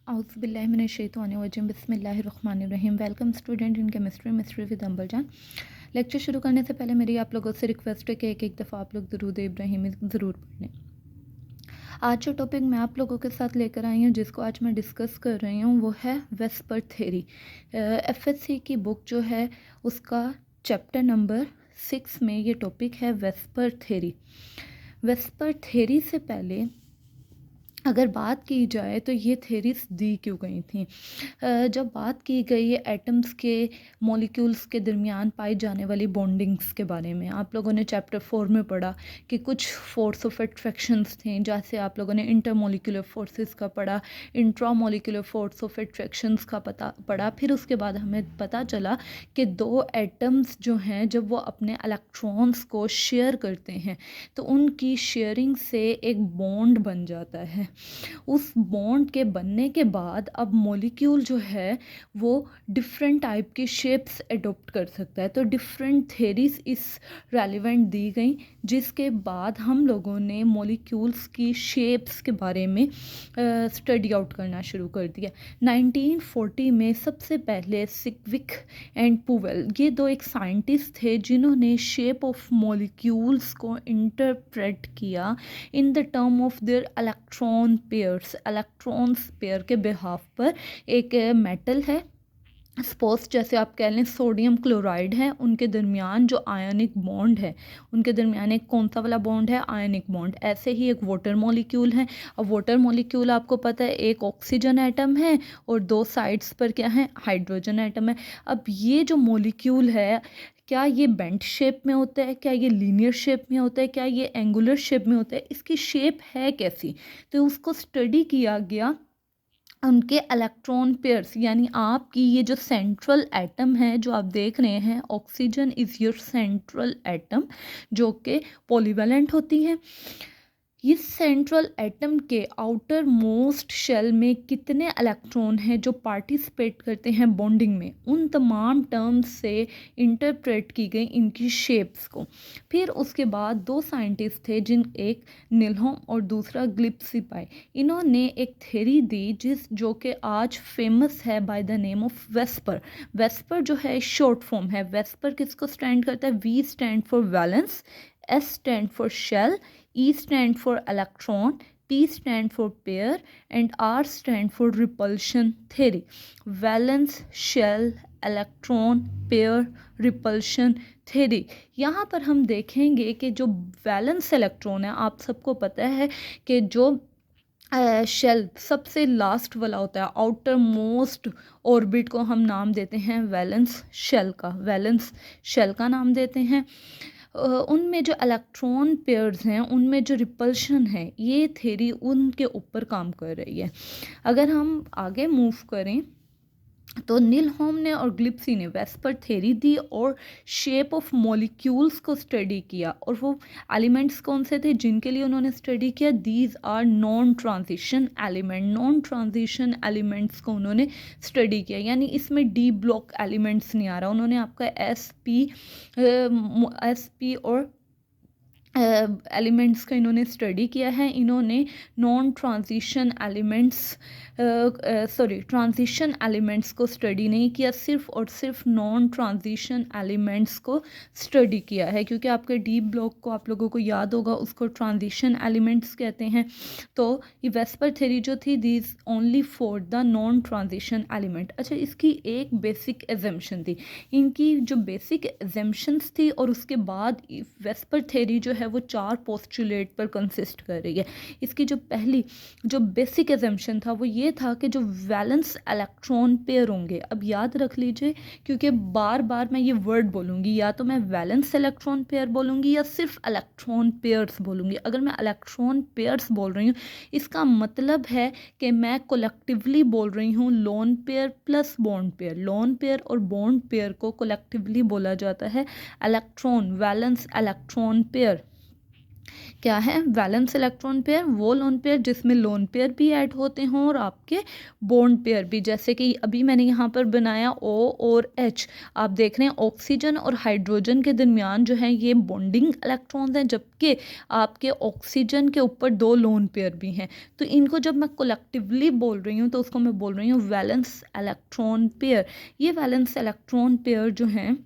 औज़ुबिल्लाहिमिनश्शैतानिर्रजीम बिस्मिल्लाहिर्रहमानिर्रहीम। Welcome student in chemistry mystery with अंबल जान। लेक्चर शुरू करने से पहले मेरी आप लोगों से रिक्वेस्ट है कि एक एक दफ़ा आप लोग दुरूद इब्राहिमी ज़रूर पढ़ लें। आज जो टॉपिक मैं आप लोगों के साथ लेकर आई हूँ, जिसको आज मैं डिस्कस कर रही हूँ, वो है वेस्पर थ्योरी। एफएससी की बुक जो है उसका चैप्टर नंबर 6 में ये टॉपिक है वेस्पर थ्योरी। वेस्पर थ्योरी से पहले अगर बात की जाए तो ये थेरीज दी क्यों गई थी। जब बात की गई है एटम्स के मॉलिक्यूल्स के दरमियान पाई जाने वाली बॉन्डिंग्स के बारे में, आप लोगों ने चैप्टर 4 में पढ़ा कि कुछ फोर्स ऑफ अट्रैक्शंस थे, जैसे आप लोगों ने इंटरमोलिकुलर फोर्सेस का पढ़ा, इंट्रामोलिकुलर फोर्स ऑफ अट्रैक्शंस का पढ़ा। फिर उसके बाद हमें पता चला कि दो एटम्स जो हैं, जब वो अपने इलेक्ट्रॉन्स को शेयर करते हैं तो उनकी शेयरिंग से एक बॉन्ड बन जाता है। उस बॉन्ड के बनने के बाद अब मॉलिक्यूल जो है वो डिफरेंट टाइप की शेप्स अडॉप्ट कर सकता है। तो डिफरेंट थेरीज इस रेलिवेंट दी गई, जिसके बाद हम लोगों ने मॉलिक्यूल्स की शेप्स के बारे में स्टडी आउट करना शुरू कर दिया। 1940 में सबसे पहले सिक्विक एंड पुवेल, ये दो एक साइंटिस्ट थे जिन्होंने शेप ऑफ मॉलिक्यूल्स को इंटरप्रेट किया in the term of their electron pairs. Electrons pair के बिहाफ पर एक मेटल है, सपोज जैसे आप कह लें सोडियम क्लोराइड है, उनके दरमियान जो आयनिक बॉन्ड है, उनके दरमियान एक कौन सा वाला बॉन्ड है, आयनिक बॉन्ड। ऐसे ही एक वाटर मॉलिक्यूल है। अब वाटर मॉलिक्यूल आपको पता है एक ऑक्सीजन एटम है और दो साइड्स पर क्या है, हाइड्रोजन एटम है। अब ये जो मॉलिक्यूल है, क्या ये बेंट शेप में होता है, क्या ये लीनियर शेप में होता है, क्या ये एंगुलर शेप में होता है, इसकी शेप है कैसी, तो उसको स्टडी किया गया। उनके इलेक्ट्रॉन पेयर्स, यानी आपकी ये जो सेंट्रल एटम है जो आप देख रहे हैं, oxygen is your central atom, जो कि पॉलीवैलेंट होती है। इस सेंट्रल एटम के आउटर मोस्ट शेल में कितने इलेक्ट्रॉन हैं जो पार्टिसिपेट करते हैं बॉन्डिंग में, उन तमाम टर्म्स से इंटरप्रेट की गई इनकी शेप्स को। फिर उसके बाद दो साइंटिस्ट थे, एक निलहोम और दूसरा ग्लिप्सी पाई। इन्होंने एक थ्योरी दी जो कि आज फेमस है by the name of VSEPR. VSEPR जो है शॉर्ट फॉर्म है। वेस्पर किसको स्टैंड करता है, V stand for valence, S stand for shell, E stand for electron, P stand for pair and R stand for repulsion theory. Valence, shell, electron, pair, repulsion theory. यहाँ पर हम देखेंगे कि जो वैलेंस इलेक्ट्रॉन है, आप सबको पता है कि जो शेल सबसे लास्ट वाला होता है, आउटर मोस्ट ऑर्बिट को हम नाम देते हैं वैलेंस शेल का, वैलेंस शेल का नाम देते हैं। उनमें जो इलेक्ट्रॉन पेयर्स हैं, उनमें जो रिपल्शन है, ये थ्योरी उनके ऊपर काम कर रही है। अगर हम आगे मूव करें तो निलहोम ने और ग्लिप्सी ने वेस्पर थ्योरी दी और शेप ऑफ मॉलिक्यूल्स को स्टडी किया। और वो एलिमेंट्स कौन से थे जिनके लिए उन्होंने स्टडी किया, these are non transition element. Non transition elements को उन्होंने स्टडी किया, यानी इसमें डी ब्लॉक एलिमेंट्स नहीं आ रहा। उन्होंने आपका एस पी और एलिमेंट्स का इन्होंने स्टडी किया है। इन्होंने non transition elements transition elements को स्टडी नहीं किया, सिर्फ और सिर्फ नॉन ट्रांजिशन एलिमेंट्स को स्टडी किया है, क्योंकि आपके डी ब्लॉक को आप लोगों को याद होगा, उसको ट्रांजिशन एलिमेंट्स कहते हैं। तो ये वेस्पर थ्योरी जो थी, this only for the non transition element. अच्छा, इसकी एक बेसिक एजम्पशन थी, इनकी जो बेसिक एजम्पशंस थी, और उसके बाद वेस्पर थ्योरी जो है वो 4 पोस्टुलेट पर कंसिस्ट कर रही है। इसकी जो पहली जो बेसिक एजम्पशन था वो ये था कि जो वैलेंस इलेक्ट्रॉन पेयर होंगे, अब याद रख लीजिए क्योंकि बार बार मैं ये वर्ड बोलूँगी, या तो मैं वैलेंस इलेक्ट्रॉन पेयर बोलूँगी या सिर्फ इलेक्ट्रॉन पेयर्स बोलूँगी। अगर मैं इलेक्ट्रॉन पेयर्स बोल रही हूँ, इसका मतलब है कि मैं कोलेक्टिवली बोल रही हूँ lone pair plus bond pair. Lone pair और बॉन्ड पेयर को कोलेक्टिवली बोला जाता है इलेक्ट्रॉन वैलेंस इलेक्ट्रॉन पेयर। क्या है, वैलेंस इलेक्ट्रॉन पेयर, वो लोन पेयर जिसमें लोन पेयर भी ऐड होते हों और आपके बॉन्ड पेयर भी, जैसे कि अभी मैंने यहाँ पर बनाया O और H। आप देख रहे हैं ऑक्सीजन और हाइड्रोजन के दरमियान जो है ये बॉन्डिंग इलेक्ट्रॉन्स हैं, जबकि आपके ऑक्सीजन के ऊपर दो लोन पेयर भी हैं। तो इनको जब मैं कलेक्टिवली बोल रही हूँ तो उसको मैं बोल रही हूँ वैलेंस इलेक्ट्रॉन पेयर। ये वैलेंस इलेक्ट्रॉन पेयर जो हैं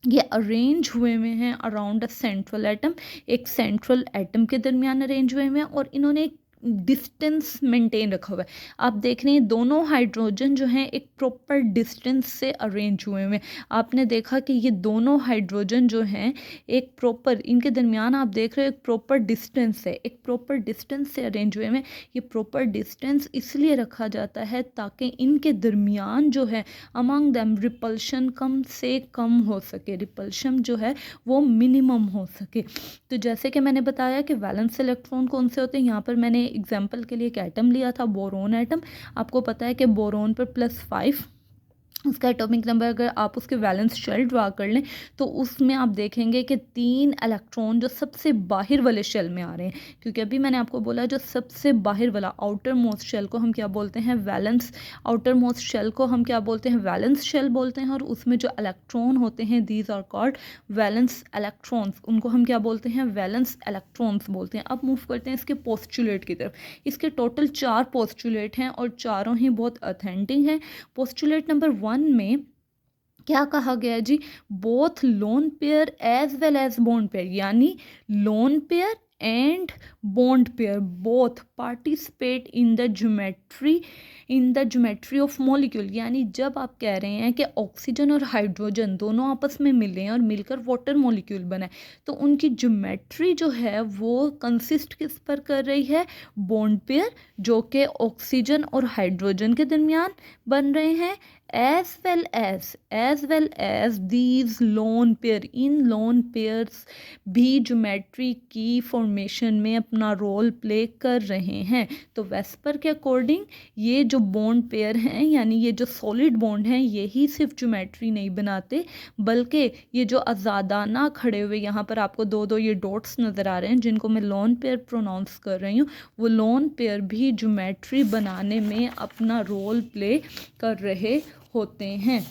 ये अरेंज हुए हैं अराउंड अ सेंट्रल एटम, एक सेंट्रल एटम के दरमियान अरेंज हुए हैं और इन्होंने एक डिस्टेंस मेंटेन रखा हुआ है। आप देख रहे हैं दोनों हाइड्रोजन जो हैं एक प्रॉपर डिस्टेंस से अरेंज हुए हैं। आपने देखा कि ये दोनों हाइड्रोजन जो हैं एक प्रॉपर, इनके दरमियान आप देख रहे हो एक प्रॉपर डिस्टेंस है, एक प्रॉपर डिस्टेंस से अरेंज हुए हैं। ये प्रॉपर डिस्टेंस इसलिए रखा जाता है ताकि इनके दरमियान जो है अमंग दैम रिपल्शन कम से कम हो सके, रिपल्शन जो है वो मिनिमम हो सके। तो जैसे कि मैंने बताया कि वैलेंस इलेक्ट्रॉन कौन से होते हैं, यहाँ पर मैंने एग्जाम्पल के लिए एक एटम लिया था, बोरोन एटम। आपको पता है कि बोरोन पर +5 उसका एटॉमिक नंबर, अगर आप उसके वैलेंस शेल ड्रा कर लें तो उसमें आप देखेंगे कि 3 इलेक्ट्रॉन जो सबसे बाहर वाले शेल में आ रहे हैं, क्योंकि अभी मैंने आपको बोला जो सबसे बाहर वाला आउटर मोस्ट शेल को हम क्या बोलते हैं, वैलेंस, आउटर मोस्ट शेल को हम क्या बोलते हैं, वैलेंस शेल बोलते हैं। और उसमें जो इलेक्ट्रॉन होते हैं these are called valence electrons, उनको हम क्या बोलते हैं, वैलेंस इलेक्ट्रॉन्स बोलते हैं। अब मूव करते हैं इसके पोस्टुलेट की तरफ। इसके टोटल 4 पोस्टुलेट हैं और चारों ही बहुत ऑथेंटिक हैं। पोस्टुलेट नंबर 1 में क्या कहा गया जी, both lone pair as well as bond pair, यानी lone pair and bond pair both participate in the geometry of molecule. यानी जब आप कह रहे हैं कि ऑक्सीजन और हाइड्रोजन दोनों आपस में मिले और मिलकर वाटर मॉलिक्यूल बनाए, तो उनकी ज्योमेट्री जो है वो कंसिस्ट किस पर कर रही है, बॉन्ड पेयर जो कि ऑक्सीजन और हाइड्रोजन के दरमियान बन रहे हैं, as well as these lone pair, in lone pairs भी ज्योमेट्री की फॉर्मेशन में अपना रोल प्ले कर रहे हैं। तो वेस्पर के अकॉर्डिंग ये जो बॉन्ड पेयर हैं, यानी ये जो सॉलिड बॉन्ड हैं, यही सिर्फ ज्योमेट्री नहीं बनाते, बल्कि ये जो आज़ादाना खड़े हुए यहाँ पर आपको दो दो ये डॉट्स नज़र आ रहे हैं जिनको मैं लोन पेयर प्रोनाउंस कर रही हूँ, वो लोन पेयर भी ज्योमेट्री बनाने में अपना रोल प्ले कर रहे होते हैं।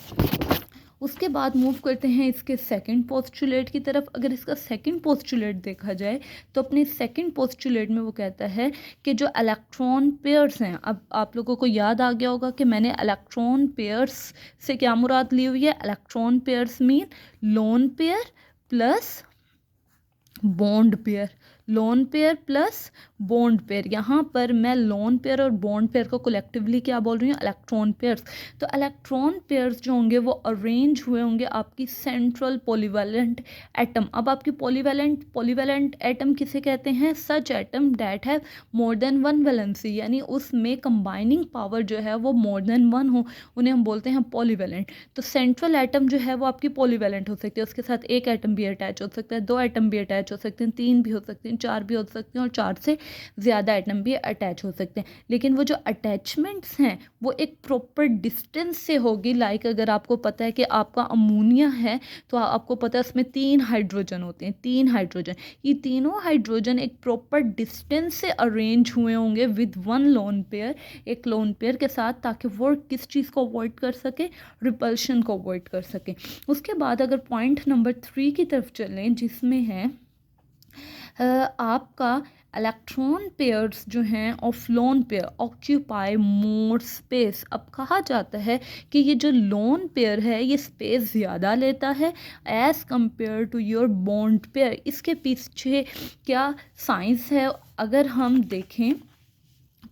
उसके बाद मूव करते हैं इसके सेकंड पोस्टुलेट की तरफ। अगर इसका सेकंड पोस्टुलेट देखा जाए तो अपने सेकंड पोस्टुलेट में वो कहता है कि जो इलेक्ट्रॉन पेयर्स हैं, अब आप लोगों को याद आ गया होगा कि मैंने इलेक्ट्रॉन पेयर्स से क्या मुराद ली हुई है, electron pairs mean lone pair plus bond pair, lone pair plus bond pair. यहाँ पर मैं लोन पेयर और बॉन्ड पेयर को कलेक्टिवली क्या बोल रही हूँ, इलेक्ट्रॉन पेयर्स। तो इलेक्ट्रॉन पेयर्स जो होंगे वो अरेंज हुए होंगे आपकी सेंट्रल पॉलीवैलेंट एटम। अब आपकी पॉलीवैलेंट एटम किसे कहते हैं, such atom that have more than 1 valency, यानी उसमें कंबाइनिंग पावर जो है वो मोर देन 1 हो, उन्हें हम बोलते हैं पॉलीवैलेंट। तो सेंट्रल एटम जो है वो आपकी पॉलीवैलेंट हो सकती है, उसके साथ एक एटम भी अटैच हो सकता है, 2 एटम भी अटैच हो सकते हैं, 3 भी हो सकते हैं, 4 भी हो सकते हैं और 4 से ज़्यादा एटम भी अटैच हो सकते हैं। लेकिन वो जो अटैचमेंट्स हैं वो एक प्रॉपर डिस्टेंस से होगी। लाइक अगर आपको पता है कि आपका अमोनिया है तो आपको पता है उसमें 3 हाइड्रोजन होते हैं, 3 हाइड्रोजन, ये तीनों हाइड्रोजन एक प्रॉपर डिस्टेंस से अरेंज हुए होंगे विद 1 लोन पेयर, एक लोन पेयर के साथ, ताकि वो किस चीज़ को अवॉइड कर सके, रिपल्शन को अवॉइड कर सके। उसके बाद अगर पॉइंट नंबर 3 की तरफ चलें जिसमें है आपका इलेक्ट्रॉन पेयर्स जो हैं of lone pair occupy more space. अब कहा जाता है कि ये जो लोन पेयर है ये स्पेस ज़्यादा लेता है as compare to your bond pair. इसके पीछे क्या साइंस है अगर हम देखें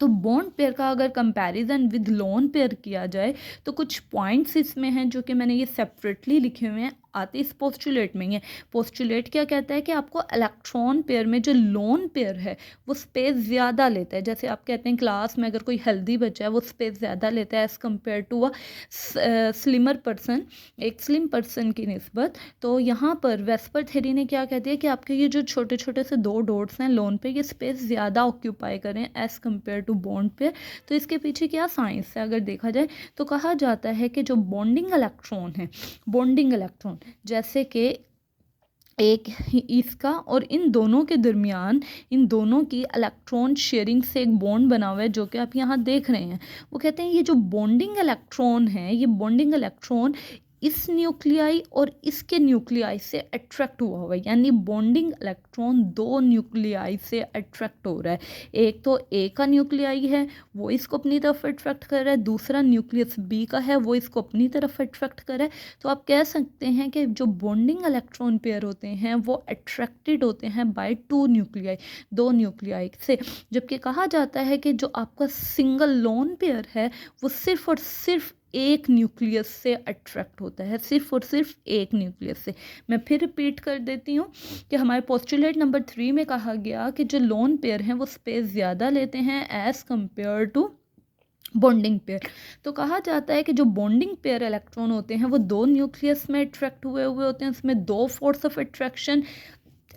तो बॉन्ड पेयर का अगर कंपैरिजन विद लोन पेयर किया जाए तो कुछ पॉइंट्स इसमें हैं जो कि मैंने ये सेपरेटली लिखे हुए हैं, आते इस पोस्टुलेट में ही है। पोस्टुलेट क्या कहता है कि आपको इलेक्ट्रॉन पेयर में जो लोन पेयर है वो स्पेस ज़्यादा लेता है। जैसे आप कहते हैं क्लास में अगर कोई हेल्दी बच्चा है वो स्पेस ज़्यादा लेता है as compare to a slimmer person, एक स्लिम पर्सन की निस्बत। तो यहाँ पर वेस्पर थ्योरी ने क्या कहती है कि आपके ये जो छोटे छोटे से 2 डॉट्स हैं लोन पे, ये स्पेस ज़्यादा ऑक्यूपाई करें as compare to bond pair. तो इसके पीछे क्या साइंस है अगर देखा जाए तो कहा जाता है कि जो बॉन्डिंग इलेक्ट्रॉन है, बॉन्डिंग इलेक्ट्रॉन जैसे कि एक इसका और इन दोनों के दरमियान इन दोनों की इलेक्ट्रॉन शेयरिंग से एक बॉन्ड बना हुआ है, जो कि आप यहाँ देख रहे हैं। वो कहते हैं ये जो बॉन्डिंग इलेक्ट्रॉन है, ये बॉन्डिंग इलेक्ट्रॉन इस न्यूक्लियाई और इसके न्यूक्लियाई से अट्रैक्ट हुआ है, यानी बॉन्डिंग इलेक्ट्रॉन दो न्यूक्लियाई से अट्रैक्ट हो रहा है। एक तो ए का न्यूक्लियाई है, वो इसको अपनी तरफ अट्रैक्ट कर रहा है, दूसरा न्यूक्लियस बी का है, वो इसको अपनी तरफ अट्रैक्ट कर रहा है। तो आप कह सकते हैं कि जो बॉन्डिंग इलेक्ट्रॉन पेयर होते हैं वो अट्रैक्टेड होते हैं बाय टू न्यूक्लियाई, दो न्यूक्लियाई से। जबकि कहा जाता है कि जो आपका सिंगल लोन पेयर है वो सिर्फ और सिर्फ एक न्यूक्लियस से अट्रैक्ट होता है, सिर्फ और सिर्फ एक न्यूक्लियस से। मैं फिर रिपीट कर देती हूँ कि हमारे पोस्टुलेट नंबर 3 में कहा गया कि जो लोन पेयर हैं वो स्पेस ज़्यादा लेते हैं as compare to bonding pair. तो कहा जाता है कि जो बॉन्डिंग पेयर इलेक्ट्रॉन होते हैं वो दो न्यूक्लियस में अट्रैक्ट हुए होते हैं, उसमें दो फोर्स ऑफ अट्रैक्शन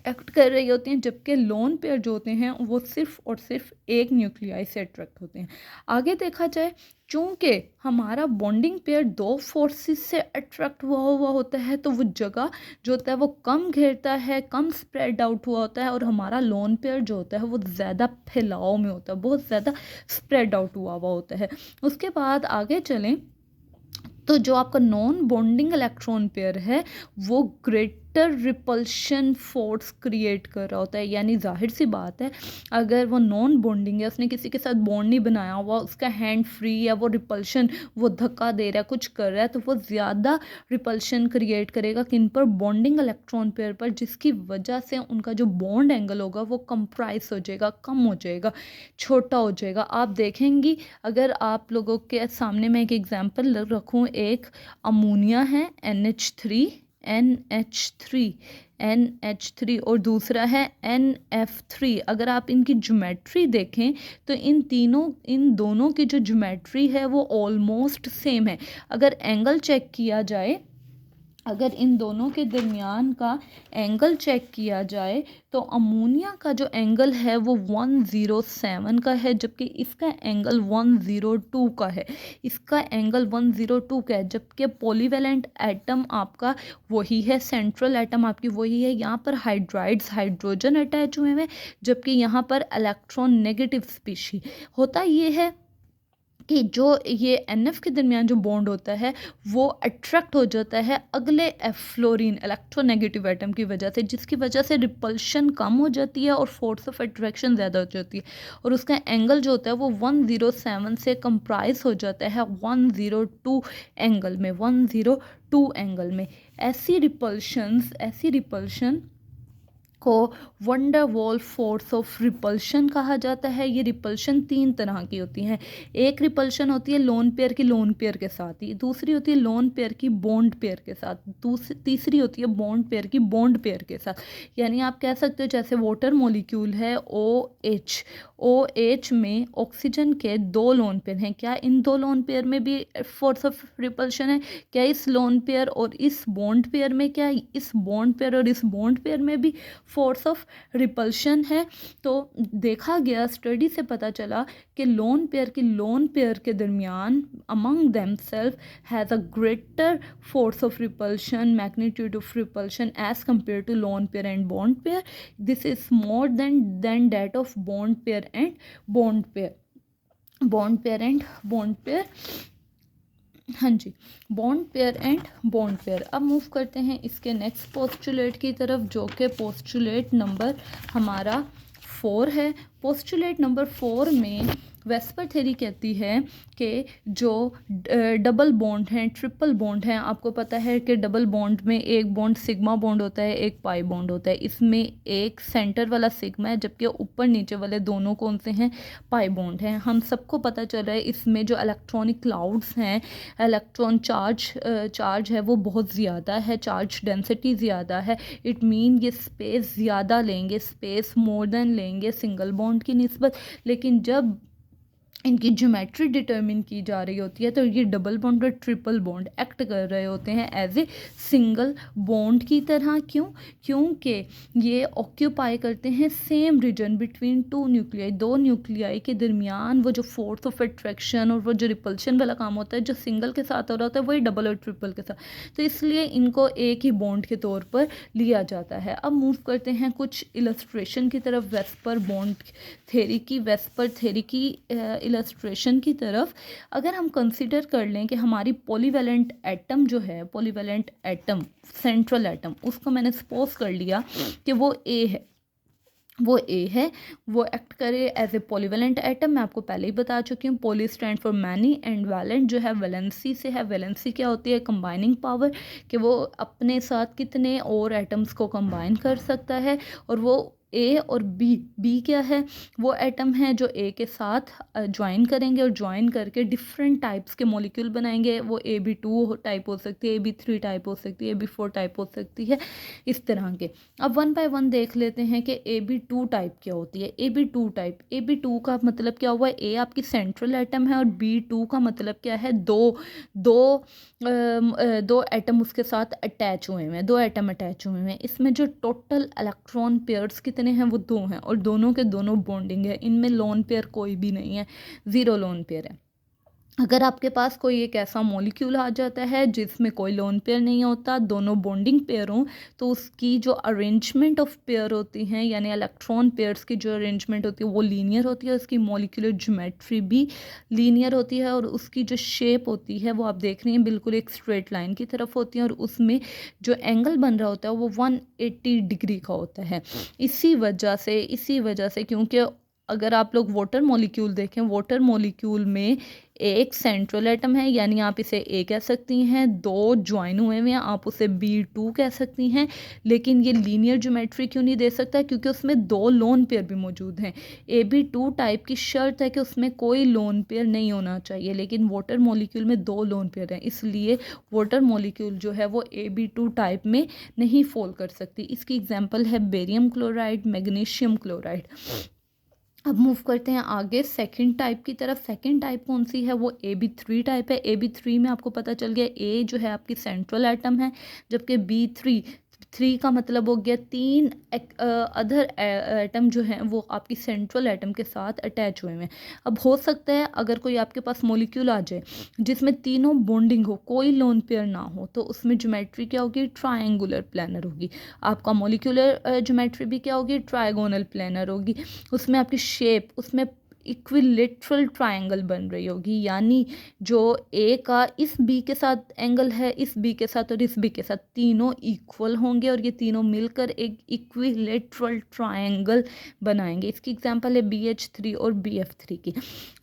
एक्ट कर रही होती हैं, जबकि लोन पेयर जो होते हैं वो सिर्फ और सिर्फ एक न्यूक्लियाई से अट्रैक्ट होते हैं। आगे देखा जाए, चूँकि हमारा बॉन्डिंग पेयर दो फोर्सेस से अट्रैक्ट हुआ होता है, तो वो जगह जो होता है वो कम घेरता है, कम स्प्रेड आउट हुआ होता है, और हमारा लोन पेयर जो होता है वो ज़्यादा फैलाव में होता है, बहुत ज़्यादा स्प्रेड आउट हुआ होता है। उसके बाद आगे चलें तो जो आपका नॉन बॉन्डिंग इलेक्ट्रॉन पेयर है वो ग्रेटर रिपल्शन फोर्स क्रिएट कर रहा होता है, यानी जाहिर सी बात है अगर वो नॉन बॉन्डिंग है, उसने किसी के साथ बॉन्ड नहीं बनाया हुआ, उसका हैंड फ्री है, वो रिपल्शन, वो धक्का दे रहा है, कुछ कर रहा है, तो वो ज़्यादा रिपल्शन क्रिएट करेगा किन पर, बॉन्डिंग इलेक्ट्रॉन पेयर पर, जिसकी वजह से उनका जो बॉन्ड एंगल होगा वो कंप्राइज हो जाएगा, कम हो जाएगा, छोटा हो जाएगा। आप देखेंगी अगर आप लोगों के सामने मैं एक एग्जांपल रखूं, एक अमोनिया है NH3 और दूसरा है NF3। अगर आप इनकी ज्योमेट्री देखें तो इन दोनों की जो ज्योमेट्री है वो ऑलमोस्ट सेम है। अगर एंगल चेक किया जाए, अगर इन दोनों के दरमियान का एंगल चेक किया जाए तो अमोनिया का जो एंगल है वो 107 का है, जबकि इसका एंगल 102 का है, इसका एंगल 102 का है। जबकि पॉलीवैलेंट एटम आपका वही है, सेंट्रल एटम आपकी वही है, यहाँ पर हाइड्राइड्स हाइड्रोजन अटैच हुए हैं, जबकि यहाँ पर इलेक्ट्रॉन नेगेटिव स्पीशी। होता ये है कि जो ये NF के दरमियान जो बॉन्ड होता है वो अट्रैक्ट हो जाता है अगले F फ्लोरीन इलेक्ट्रोनेगेटिव एटम की वजह से, जिसकी वजह से रिपल्शन कम हो जाती है और फोर्स ऑफ अट्रैक्शन ज़्यादा हो जाती है, और उसका एंगल जो होता है वो 107 से कंप्राइज हो जाता है 102 एंगल में, 102 एंगल में। ऐसी रिपल्शन को wonder wall force of repulsion कहा जाता है। ये रिपल्शन 3 तरह की होती हैं। एक रिपल्शन होती है लोन पेयर की लोन पेयर के साथ ही, दूसरी होती है लोन पेयर की बॉन्ड पेयर के साथ, तीसरी होती है बॉन्ड पेयर की बॉन्ड पेयर के साथ। यानी आप कह सकते हो जैसे वाटर मॉलिक्यूल है OH में ऑक्सीजन के 2 लोन पेयर हैं, क्या इन 2 लोन पेयर में भी फोर्स ऑफ रिपल्शन है? क्या इस लोन पेयर और इस बॉन्ड पेयर में, क्या इस बॉन्ड पेयर और इस बॉन्ड पेयर में भी फोर्स ऑफ रिपल्शन है? तो देखा गया, स्टडी से पता चला कि लोन पेयर के दरमियान among themselves has a greater force of repulsion, magnitude of repulsion as compare to lone pair and bond pair. This is more than that of bond pair and bond pair. हाँ जी, bond pair and bond pair. अब move करते हैं इसके next postulate की तरफ, जो कि पोस्टुलेट नंबर हमारा 4 है। पोस्टुलेट नंबर 4 में वेस्पर थ्योरी कहती है कि जो डबल बॉन्ड हैं, ट्रिपल बॉन्ड हैं, आपको पता है कि डबल बॉन्ड में एक बॉन्ड सिग्मा बॉन्ड होता है, एक पाई बॉन्ड होता है। इसमें एक सेंटर वाला सिग्मा है, जबकि ऊपर नीचे वाले दोनों कौन से हैं? पाई बॉन्ड हैं। हम सबको पता चल रहा है इसमें जो इलेक्ट्रॉनिक क्लाउड्स हैं, इलेक्ट्रॉन चार्ज है वो बहुत ज़्यादा है, चार्ज डेंसिटी ज़्यादा है। इट मीन ये स्पेस ज़्यादा लेंगे, स्पेस मोर देन लेंगे सिंगल बॉन्ड की निस्बत। लेकिन जब इनकी ज्योमेट्री डिटर्मिन की जा रही होती है, तो ये डबल बॉन्ड और ट्रिपल बॉन्ड एक्ट कर रहे होते हैं एज ए सिंगल बॉन्ड की तरह। क्यों? क्योंकि ये ऑक्यूपाई करते हैं same region between two nuclei, दो न्यूक्लियाई के दरमियान वो जो फोर्स ऑफ अट्रैक्शन और वो जो रिपल्शन वाला काम होता है जो सिंगल के साथ हो रहा होता है वही डबल और ट्रिपल के साथ, तो इसलिए इनको एक ही बॉन्ड के तौर पर लिया जाता है। अब मूव करते हैं कुछ इलस्ट्रेशन की तरफ वेस्पर बॉन्ड थ्योरी की, वेस्पर थ्योरी की इलस्ट्रेशन की तरफ। अगर हम कंसिडर कर लें कि हमारी पॉलीवैलेंट एटम जो है, पॉलीवैलेंट एटम, सेंट्रल एटम, उसको मैंने सपोज कर लिया कि वो ए है, वो ए है, वो एक्ट करे एज ए पॉलीवैलेंट एटम। मैं आपको पहले ही बता चुकी हूँ, poly stand for many and valent जो है वैलेंसी से है। वैलेंसी क्या होती है? कंबाइनिंग पावर, कि वो अपने साथ कितने और एटम्स को कंबाइन कर सकता है। और वो ए और बी क्या है? वो एटम है जो ए के साथ ज्वाइन करेंगे और ज्वाइन करके डिफरेंट टाइप्स के मॉलिक्यूल बनाएंगे। वो AB2 टाइप हो सकती है, AB3 टाइप हो सकती है, AB4 टाइप हो सकती है, इस तरह के। अब वन बाय वन देख लेते हैं कि AB2 टाइप क्या होती है। AB2 टाइप, AB2 का मतलब क्या हुआ? ए आपकी सेंट्रल एटम है और B2 का मतलब क्या है? दो एटम उसके साथ अटैच हुए हैं, दो एटम अटैच हुए हैं। इसमें जो टोटल इलेक्ट्रॉन पेयर्स कितने हैं? वो 2 हैं और दोनों के दोनों बॉन्डिंग है। इनमें लोन पेयर कोई भी नहीं है, 0 लोन पेयर है। अगर आपके पास कोई एक ऐसा मॉलिक्यूल आ जाता है जिसमें कोई लोन पेयर नहीं होता, दोनों बॉन्डिंग पेयर हों, तो उसकी जो अरेंजमेंट ऑफ पेयर होती हैं, यानी इलेक्ट्रॉन पेयर्स की जो अरेंजमेंट होती है वो लीनियर होती है, उसकी मॉलिक्यूलर ज्योमेट्री भी लीनियर होती है और उसकी जो शेप होती है वो आप देख रही हैं बिल्कुल एक स्ट्रेट लाइन की तरफ होती है और उसमें जो एंगल बन रहा होता है वो 180 डिग्री का होता है। इसी वजह से क्योंकि अगर आप लोग वाटर मॉलिक्यूल देखें, वाटर मॉलिक्यूल में एक सेंट्रल एटम है, यानी आप इसे ए कह सकती हैं, 2 ज्वाइन हुए हुए हैं, आप उसे B2 कह सकती हैं। लेकिन ये लीनियर ज्योमेट्री क्यों नहीं दे सकता? क्योंकि उसमें 2 लोन पेयर भी मौजूद हैं। AB2 टाइप की शर्त है कि उसमें कोई लोन पेयर नहीं होना चाहिए, लेकिन वाटर मॉलिक्यूल में 2 लोन पेयर हैं, इसलिए वाटर मॉलिक्यूल जो है वो AB2 टाइप में नहीं फॉल कर सकती। इसकी एग्जाम्पल है बेरियम क्लोराइड, मैग्नीशियम क्लोराइड। अब मूव करते हैं आगे सेकंड टाइप की तरफ। सेकंड टाइप कौन सी है? वो AB3 टाइप है। AB3 में आपको पता चल गया ए जो है आपकी सेंट्रल एटम है, जबकि B3 का मतलब हो गया 3 अदर एटम जो हैं वो आपकी सेंट्रल एटम के साथ अटैच हुए हैं। अब हो सकता है अगर कोई आपके पास मॉलिक्यूल आ जाए जिसमें तीनों बॉन्डिंग हो, कोई लोन पेयर ना हो, तो उसमें ज्योमेट्री क्या होगी? ट्रायंगुलर प्लानर होगी। आपका मॉलिक्यूलर ज्योमेट्री भी क्या होगी? ट्रायगोनल प्लानर होगी। उसमें आपकी शेप, उसमें इक्विलेटरल ट्रायंगल बन रही होगी, यानी जो ए का इस बी के साथ एंगल है, इस बी के साथ और इस बी के साथ, तीनों इक्वल होंगे और ये तीनों मिलकर एक इक्विलेटरल ट्रायंगल बनाएंगे। इसकी एग्जांपल है BH3 और BF3 की।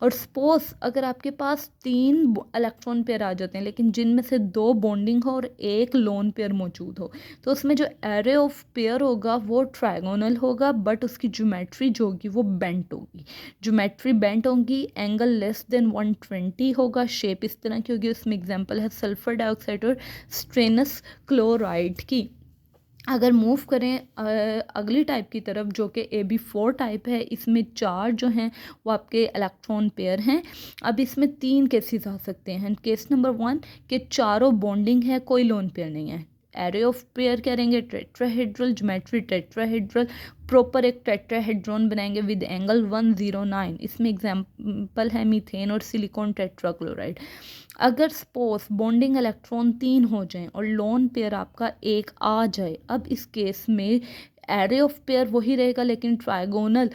और सपोज अगर आपके पास 3 इलेक्ट्रॉन पेयर आ जाते हैं लेकिन जिनमें से 2 बॉन्डिंग हो और एक लोन पेयर मौजूद हो, तो उसमें जो एरे ऑफ पेयर होगा वो ट्रायगोनल होगा, बट उसकी ज्योमेट्री जो होगी वो बेंट होगी। ज्योमेट्री बेंट होगी, एंगल लेस देन 120 होगा, शेप इस तरह की होगी। उसमें एग्जांपल है सल्फर डाइऑक्साइड और स्ट्रेनस क्लोराइड की। अगर मूव करें अगली टाइप की तरफ जो कि AB4 टाइप है, इसमें 4 जो हैं वो आपके इलेक्ट्रॉन पेयर हैं। अब इसमें 3 केसेस आ सकते हैं। केस नंबर 1 कि चारों बॉन्डिंग है, कोई लोन पेयर नहीं है। एरे ऑफ पेयर करेंगे टेट्राहेड्रल, ज्योमेट्री टेट्राहेड्रल, प्रॉपर एक टेट्राहेड्रॉन बनाएंगे विद एंगल 109। इसमें एग्जांपल है मीथेन और सिलिकॉन टेट्राक्लोराइड। अगर सपोज बॉन्डिंग इलेक्ट्रॉन 3 हो जाएं और लोन पेयर आपका एक आ जाए, अब इस केस में एरे ऑफ पेयर वही रहेगा लेकिन ट्रायगोनल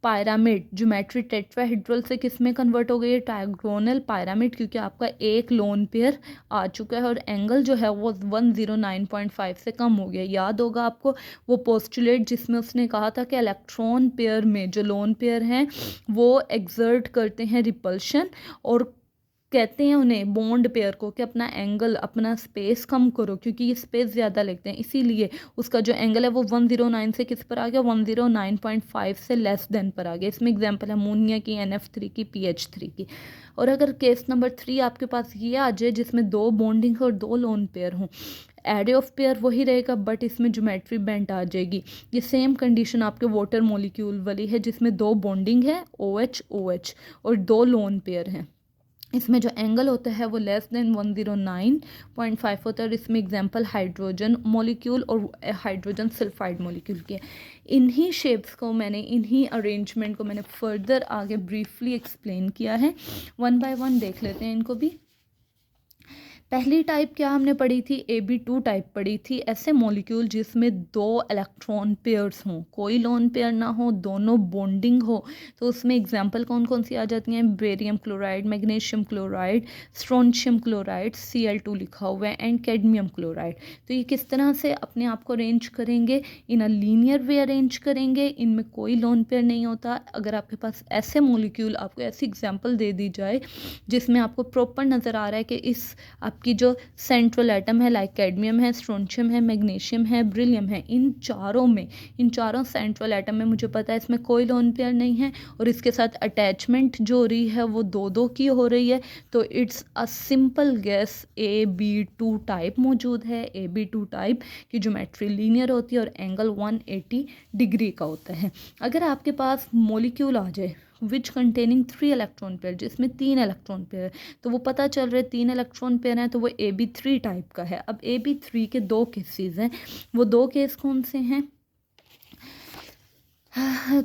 पायरामिड ज्योमेट्री टेट्राहेड्रल से किस में कन्वर्ट हो गई है? ट्रायगोनल पायरामिड, क्योंकि आपका एक लोन पेयर आ चुका है और एंगल जो है वो 109.5 से कम हो गया। याद होगा आपको वो पोस्टुलेट जिसमें उसने कहा था कि इलेक्ट्रॉन पेयर में जो लोन पेयर हैं वो एक्सर्ट करते हैं रिपल्शन और कहते हैं उन्हें बॉन्ड पेयर को कि अपना एंगल, अपना स्पेस कम करो, क्योंकि ये स्पेस ज़्यादा लेते हैं, इसीलिए उसका जो एंगल है वो 109 से किस पर आ गया? 109.5 से लेस देन पर आ गया। इसमें एग्जांपल है अमोनिया की, NF3 की, PH3 की। और अगर केस नंबर 3 आपके पास ये आ जाए जिसमें 2 बॉन्डिंग और 2 लोन पेयर हों, एरे ऑफ पेयर वही रहेगा बट इसमें ज्योमेट्री बेंट आ जाएगी। ये सेम कंडीशन आपके वाटर मॉलिक्यूल वाली है जिसमें 2 बॉन्डिंग है OH OH और 2 लोन पेयर हैं। इसमें जो एंगल होता है वो लेस देन 109.5 होता है और इसमें एग्जांपल हाइड्रोजन मॉलिक्यूल और हाइड्रोजन सल्फाइड मॉलिक्यूल की है। इन्हीं शेप्स को मैंने, इन्हीं अरेंजमेंट को मैंने फर्दर आगे ब्रीफली एक्सप्लेन किया है। वन बाय वन देख लेते हैं इनको भी। पहली टाइप क्या हमने पढ़ी थी, AB2 टाइप पढ़ी थी, ऐसे मॉलिक्यूल जिसमें 2 इलेक्ट्रॉन पेयर्स हों, कोई लोन पेयर ना हो, दोनों बॉन्डिंग हो। तो उसमें एग्जांपल कौन कौन सी आ जाती हैं, barium chloride, magnesium chloride, strontium chloride, Cl2 लिखा हुआ है, एंड कैडमियम क्लोराइड। तो ये किस तरह से अपने आप को अरेंज करेंगे, इन अ लीनियर वे अरेंज करेंगे, इनमें कोई लोन पेयर नहीं होता। अगर आपके पास ऐसे मॉलिक्यूल, आपको ऐसी एग्जाम्पल दे दी जाए जिसमें आपको प्रॉपर नज़र आ रहा है कि इस आपकी जो सेंट्रल एटम है, लाइक कैडमियम है, स्ट्रोंशियम है, मैग्नीशियम है, बेरिलियम है, इन चारों सेंट्रल एटम में मुझे पता है इसमें कोई लोन पेयर नहीं है और इसके साथ अटैचमेंट जो हो रही है वो 2-2 की हो रही है। तो it's a simple guess AB2 type मौजूद है। AB2 टाइप की ज्योमेट्री लीनियर होती है और एंगल 180 डिग्री का होता है। अगर आपके पास मॉलिक्यूल आ जाए विच कंटेनिंग 3 इलेक्ट्रॉन पेयर, जिसमें 3 इलेक्ट्रॉन पेयर, तो वो पता चल रहा है 3 इलेक्ट्रॉन पेयर हैं, तो वो AB3 टाइप का है। अब AB3 के 2 केसेस हैं, वो 2 केस कौन से हैं,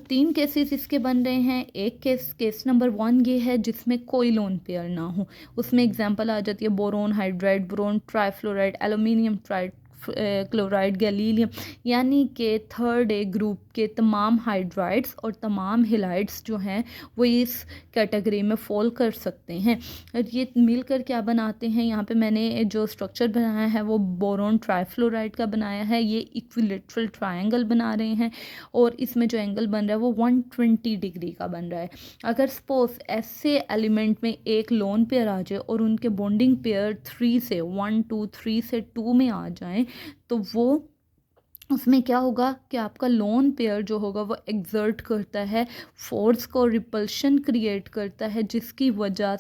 3 केसेस इसके बन रहे हैं। एक केस नंबर 1 ये है जिसमें कोई लोन पेयर ना हो। उसमें एग्जांपल आ जाती है boron hydride, boron trifluoride, aluminium tried chloride, गैलीलियम, यानी कि 3rd A ग्रुप के तमाम हाइड्राइड्स और तमाम हिलाइड्स जो हैं वो इस कैटेगरी में फॉल कर सकते हैं। और ये मिलकर क्या बनाते हैं, यहाँ पे मैंने जो स्ट्रक्चर बनाया है वो बोरोन ट्राइफ्लोराइड का बनाया है। ये इक्विलेटरल ट्रायंगल बना रहे हैं और इसमें जो एंगल बन रहा है वो 120 डिग्री का बन रहा है। अगर सपोज ऐसे एलिमेंट में एक लोन पेयर आ जाए और उनके बॉन्डिंग पेयर 3 से 1 2 3 से 2 में आ जाएं, तो वो उसमें क्या होगा कि आपका लोन पेयर जो होगा वो एक्सर्ट करता है फोर्स को, रिपल्शन क्रिएट करता है, जिसकी वजह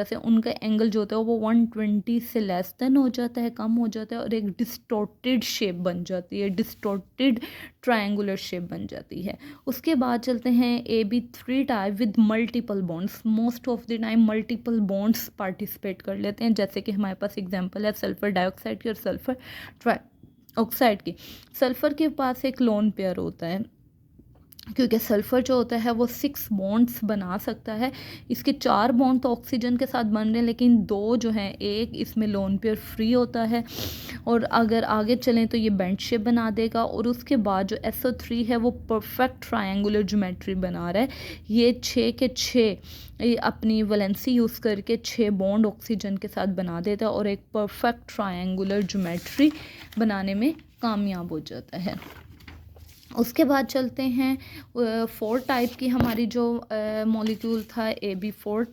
से उनका एंगल जो होता है वो 120 से लेस देन हो जाता है, कम हो जाता है और एक डिस्टॉर्टेड शेप बन जाती है, डिस्टॉर्टेड ट्रायंगुलर शेप बन जाती है। उसके बाद चलते हैं AB3 type with multiple bonds. Most of the time multiple bonds participate कर लेते हैं, जैसे कि हमारे पास एग्जांपल है सल्फर डाइऑक्साइड की और सल्फर ऑक्साइड की। सल्फ़र के पास एक लोन पेयर होता है क्योंकि सल्फ़र जो होता है वो 6 बॉन्ड्स बना सकता है। इसके 4 बॉन्ड तो ऑक्सीजन के साथ बन रहे हैं, लेकिन 2 जो हैं, एक इसमें लोन पेयर फ्री होता है और अगर आगे चलें तो ये बेंट शेप बना देगा। और उसके बाद जो SO3 है वो परफेक्ट ट्रायंगुलर ज्योमेट्री बना रहा है। ये 6 के 6 अपनी वैलेंसी यूज़ करके 6 बॉन्ड ऑक्सीजन के साथ बना देता है और एक परफेक्ट ट्रायंगुलर ज्योमेट्री बनाने में कामयाब हो जाता है। उसके बाद चलते हैं 4 टाइप की हमारी जो मॉलिक्यूल था AB4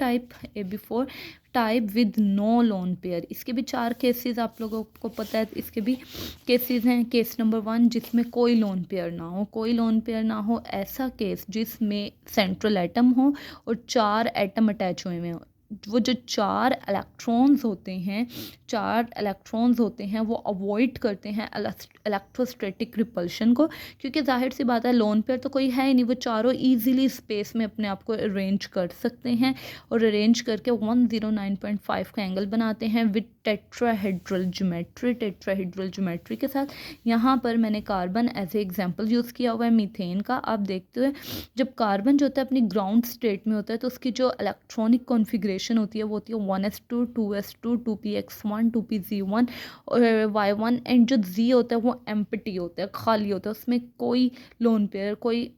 type with no lone pair. इसके भी 4 केसेस आप लोगों को पता है, इसके भी केसेस हैं। केस नंबर 1 जिसमें कोई लोन पेयर ना हो, ऐसा केस जिसमें सेंट्रल एटम हो और 4 एटम अटैच हुए हुए हो। वो जो 4 इलेक्ट्रॉन्स होते हैं वो अवॉइड करते हैं इलेक्ट्रोस्टैटिक रिपल्शन को, क्योंकि जाहिर सी बात है लोन पेयर तो कोई है ही नहीं, वो चारों इजीली स्पेस में अपने आप को अरेंज कर सकते हैं और अरेंज करके 109.5 का एंगल बनाते हैं विद टेट्राहेड्रल ज्योमेट्री के साथ। यहाँ पर मैंने carbon as a example use किया हुआ है मीथेन का। आप देखते हुए जब कार्बन जो होता है अपनी ग्राउंड स्टेट में होता है तो उसकी जो इलेक्ट्रॉनिक कॉन्फ़िगरेशन होती है वो होती है 1s2 2s2 2px1 2pz1 और y1, एंड जो z होता है वो एम्प्टी होता है, खाली होता है, उसमें कोई लोन पेयर, कोई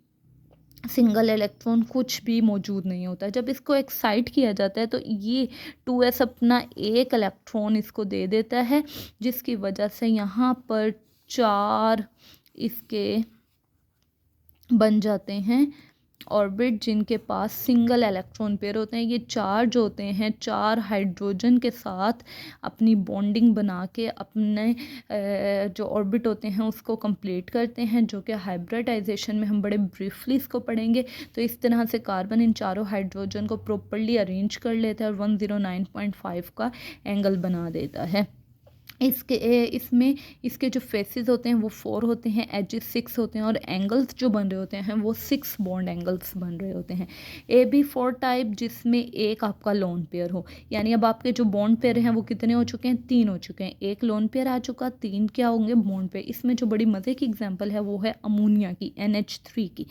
सिंगल इलेक्ट्रॉन कुछ भी मौजूद नहीं होता है। जब इसको एक्साइट किया जाता है तो ये 2s अपना एक इलेक्ट्रॉन इसको दे देता है, जिसकी वजह से यहाँ पर 4 इसके बन जाते हैं ऑर्बिट जिनके पास सिंगल इलेक्ट्रॉन पेयर होते हैं। ये 4 जो होते हैं 4 हाइड्रोजन के साथ अपनी बॉन्डिंग बना के अपने जो ऑर्बिट होते हैं उसको कंप्लीट करते हैं, जो कि हाइब्रिडाइजेशन में हम बड़े ब्रीफली इसको पढ़ेंगे। तो इस तरह से कार्बन इन चारों हाइड्रोजन को प्रॉपर्ली अरेंज कर लेता है और 109.5 का एंगल बना देता है। इसमें इसके जो फेसेस होते हैं वो 4 होते हैं, एजेस 6 होते हैं और एंगल्स जो बन रहे होते हैं वो 6 बॉन्ड एंगल्स बन रहे होते हैं। AB4 टाइप जिसमें एक आपका लोन पेयर हो, यानी अब आपके जो बॉन्ड पेयर हैं वो कितने हो चुके हैं, 3 हो चुके हैं। एक लोन पेयर आ चुका, 3 क्या होंगे, बॉन्ड पेयर। इसमें जो बड़ी मज़े की एग्जांपल है वो है अमोनिया की, NH3 की।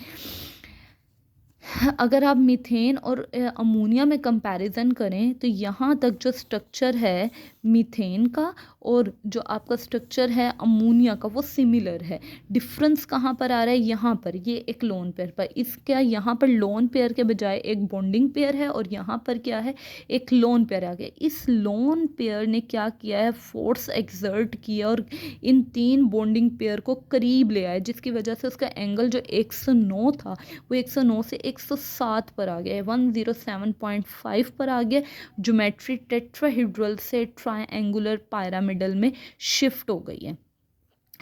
अगर आप मीथेन और अमोनिया में कंपैरिजन करें तो यहाँ तक जो स्ट्रक्चर है मीथेन का और जो आपका स्ट्रक्चर है अमोनिया का वो सिमिलर है। डिफरेंस कहाँ पर आ रहा है, यहाँ पर, ये एक लोन पेयर पर। इसका यहाँ पर लोन पेयर के बजाय एक बॉन्डिंग पेयर है और यहाँ पर क्या है, एक लोन पेयर आ गया। इस लोन पेयर ने क्या किया है, फोर्स एक्सर्ट किया और इन 3 बॉन्डिंग पेयर को करीब ले आया, जिसकी वजह से उसका एंगल जो 109 था वो 109 से 107 पर आ गया, 107.5 पर आ गया। ज्योमेट्री टेट्राहेड्रल से ट्रायंगुलर पिरामिडल में शिफ्ट हो गई है।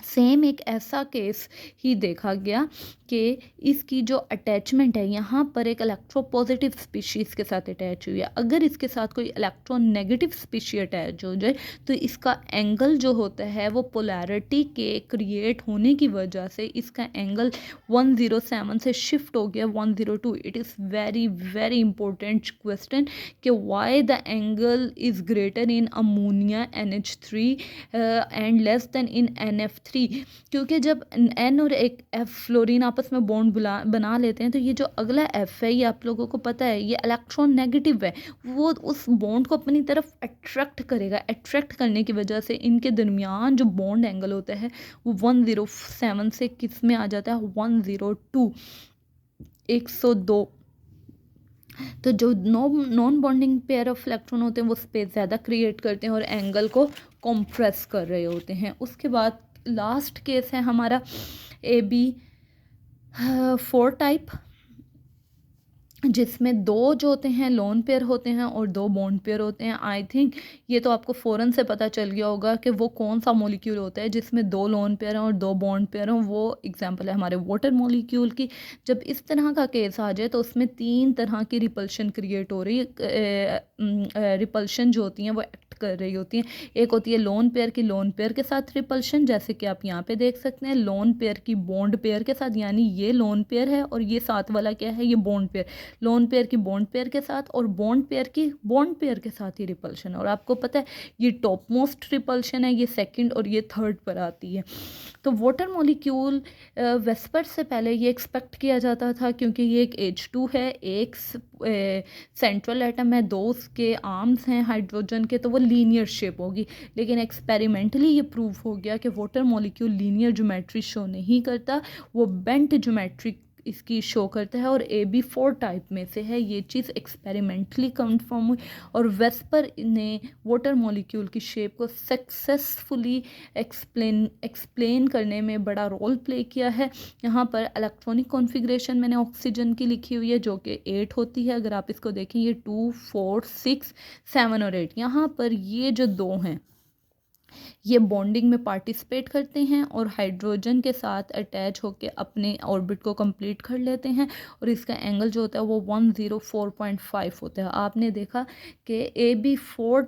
सेम एक ऐसा केस ही देखा गया कि इसकी जो अटैचमेंट है यहाँ पर एक इलेक्ट्रोपॉजिटिव स्पीशीज़ के साथ अटैच हुई है। अगर इसके साथ कोई इलेक्ट्रोनेगेटिव स्पीशी अटैच हो जाए तो इसका एंगल जो होता है वो पोलैरिटी के क्रिएट होने की वजह से इसका एंगल 107 से शिफ्ट हो गया 102। It is very very important question कि why the angle is greater in ammonia NH3 and less than in NF3। क्योंकि जब N और एक F फ्लोरीन आपस में बॉन्ड बना लेते हैं तो ये जो अगला F है ये आप लोगों को पता है ये इलेक्ट्रॉन नेगेटिव है, वो उस बॉन्ड को अपनी तरफ अट्रैक्ट करेगा। अट्रैक्ट करने की वजह से इनके दरमियान जो बॉन्ड एंगल होता है वो 107 से किस में आ जाता है, 102, 102। तो जो non bonding pair of electron होते हैं वो स्पेस ज़्यादा क्रिएट करते हैं और एंगल को कॉम्प्रेस कर रहे होते हैं। उसके बाद लास्ट केस है हमारा AB4 टाइप, जिसमें 2 जो होते हैं लोन पेयर होते हैं और 2 बॉन्ड पेयर होते हैं। आई थिंक ये तो आपको फ़ौरन से पता चल गया होगा कि वो कौन सा मॉलिक्यूल होता है जिसमें 2 लोन पेयर हैं और 2 बॉन्ड पेयर हैं। वो एग्जांपल है हमारे वाटर मॉलिक्यूल की। जब इस तरह का केस आ जाए तो उसमें 3 तरह की रिपल्शन क्रिएट हो रही है। रिपल्शन जो होती हैं वो एक्ट कर रही होती हैं। एक होती है लोन पेयर की लोन पेयर के साथ रिपल्शन, जैसे कि आप यहाँ पे देख सकते हैं, लोन पेयर की बॉन्ड पेयर के साथ, यानी ये लोन पेयर है और ये साथ वाला क्या है, ये बॉन्ड पेयर। लोन पेयर की बॉन्ड पेयर के साथ और बॉन्ड पेयर की बॉन्ड पेयर के साथ ही रिपल्शन है। और आपको पता है ये टॉप मोस्ट रिपल्शन है, ये सेकंड और ये थर्ड पर आती है। तो वाटर मॉलिक्यूल वेस्पर से पहले ये एक्सपेक्ट किया जाता था, क्योंकि ये एक H2 है, एक सेंट्रल एटम है, 2 उसके आर्म्स हैं हाइड्रोजन के, तो वो लीनियर शेप होगी। लेकिन एक्सपेरिमेंटली ये प्रूव हो गया कि water molecule linear geometry show नहीं करता, वो बेंट ज्योमेट्री इसकी शो करता है। और AB4 टाइप में से है, ये चीज़ एक्सपेरिमेंटली कंफर्म हुई और वेस्पर ने वाटर मॉलिक्यूल की शेप को सक्सेसफुली एक्सप्लेन करने में बड़ा रोल प्ले किया है। यहाँ पर इलेक्ट्रॉनिक कॉन्फ़िगरेशन मैंने ऑक्सीजन की लिखी हुई है जो कि 8 होती है। अगर आप इसको देखें ये 2, 4, 6, 7 और 8। यहाँ पर ये जो 2 हैं ये बॉन्डिंग में पार्टिसिपेट करते हैं और हाइड्रोजन के साथ अटैच होकर अपने ऑर्बिट को कंप्लीट कर लेते हैं और इसका एंगल जो होता है वो 104.5 होता है। आपने देखा कि AB4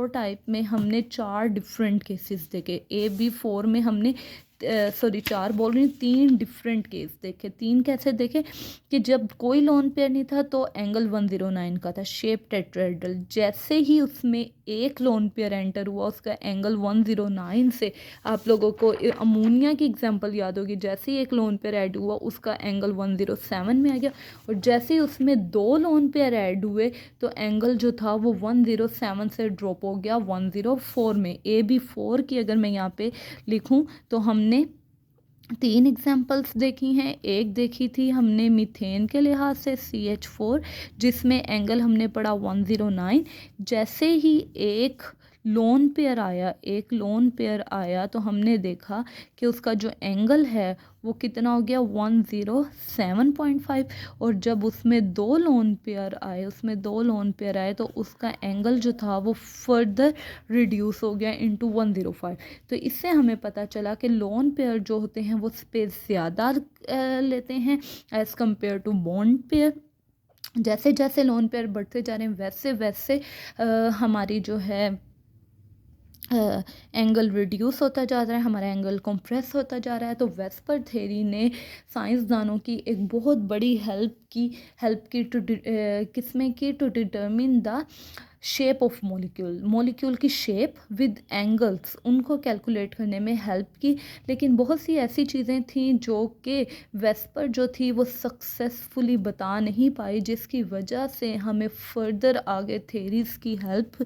टाइप में हमने 4 डिफरेंट केसेस देखे। AB4 में हमने 4 बोल रही हूँ, 3 डिफरेंट केस देखे। 3 कैसे देखे कि जब कोई लोन पेयर नहीं था तो एंगल 109 का था, शेप टेट्राहेड्रल। जैसे ही उसमें एक लोन पेयर एंटर हुआ उसका एंगल 109 से, आप लोगों को अमोनिया की एग्जांपल याद होगी, जैसे ही एक लोन पेयर ऐड हुआ उसका एंगल 107 में आ गया और जैसे ही उसमें 2 लोन पेयर ऐड हुए तो एंगल जो था वो 107 से ड्रॉप हो गया 104 में। AB4 की अगर मैं यहाँ पे लिखूँ तो हमने 3 एग्जाम्पल्स देखी हैं। एक देखी थी हमने मीथेन के लिहाज से CH4, जिसमें एंगल हमने पढ़ा 109। जैसे ही एक लोन पेयर आया तो हमने देखा कि उसका जो एंगल है वो कितना हो गया 107.5। और जब उसमें 2 लोन पेयर आए तो उसका एंगल जो था वो फर्दर रिड्यूस हो गया इनटू 105। तो इससे हमें पता चला कि लोन पेयर जो होते हैं वो स्पेस ज़्यादा लेते हैं as compare to bond pair. जैसे जैसे लोन पेयर बढ़ते जा रहे हैं वैसे वैसे हमारी जो है एंगल रिड्यूस होता जा रहा है, हमारा एंगल कंप्रेस होता जा रहा है। तो वेस्पर थ्योरी ने साइंसदानों की एक बहुत बड़ी हेल्प की किसमें की to determine the shape of molecule की शेप विद एंगल्स उनको कैलकुलेट करने में हेल्प की। लेकिन बहुत सी ऐसी चीज़ें थी जो कि वेस्पर जो थी वो सक्सेसफुली बता नहीं पाई, जिसकी वजह से हमें फर्दर आगे थेरीज़ की हेल्प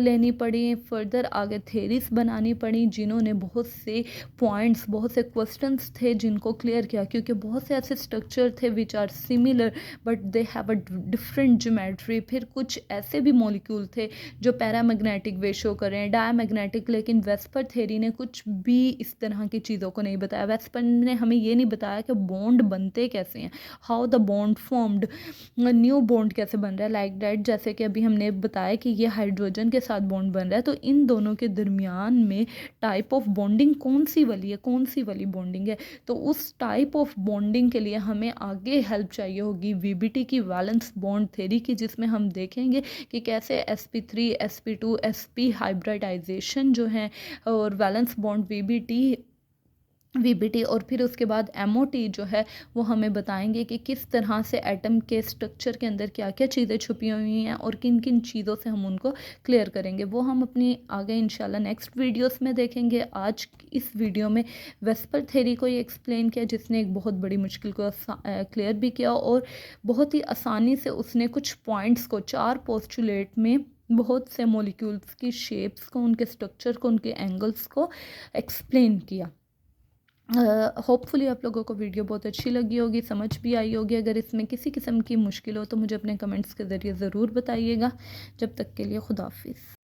लेनी पड़ी, फर्दर आगे थेरीज़ बनानी पड़ी, जिन्होंने बहुत से पॉइंट्स, बहुत से क्वेश्चंस थे जिनको क्लियर किया, क्योंकि बहुत से ऐसे स्ट्रक्चर थे which are similar but they have a different geometry. फिर कुछ ऐसे भी मॉलिक्यूल थे जो पैरामैग्नेटिक वे शो कर रहे हैं, डायमैग्नेटिक, लेकिन वेस्पर थ्योरी ने कुछ भी इस तरह की चीज़ों को नहीं बताया। वेस्पर ने हमें ये नहीं बताया कि बॉन्ड बनते कैसे हैं, how the bond formed, new bond कैसे बन रहा है, लाइक दैट। जैसे कि अभी हमने बताया कि ये हाइड्रोजन के साथ बॉन्ड बन रहा है, तो इन दोनों के दरमियान में टाइप ऑफ बॉन्डिंग कौन सी वाली है, कौन सी वाली बॉन्डिंग है। तो उस टाइप ऑफ बॉन्डिंग के लिए हमें आगे हेल्प चाहिए होगी वीबीटी की, वैलेंस बॉन्ड थ्योरी की, जिसमें हम देखेंगे कि कैसे sp3 sp2 sp हाइब्रिडाइजेशन जो है और वैलेंस बॉन्ड वीबीटी और फिर उसके बाद एमओटी जो है वो हमें बताएंगे कि किस तरह से एटम के स्ट्रक्चर के अंदर क्या क्या चीज़ें छुपी हुई हैं और किन किन चीज़ों से हम उनको क्लियर करेंगे। वो हम अपनी आगे इंशाल्लाह नेक्स्ट वीडियोस में देखेंगे। आज इस वीडियो में वेस्पर थ्योरी को ही एक्सप्लेन किया, जिसने एक बहुत बड़ी मुश्किल को क्लियर भी किया और बहुत ही आसानी से उसने कुछ पॉइंट्स को 4 पोस्टुलेट में बहुत से मॉलिक्यूल्स की शेप्स को, उनके स्ट्रक्चर को, उनके एंगल्स को एक्सप्लेन किया। होपफुली आप लोगों को वीडियो बहुत अच्छी लगी होगी, समझ भी आई होगी। अगर इसमें किसी किस्म की मुश्किल हो तो मुझे अपने कमेंट्स के ज़रिए ज़रूर बताइएगा। जब तक के लिए खुदा हाफिज़।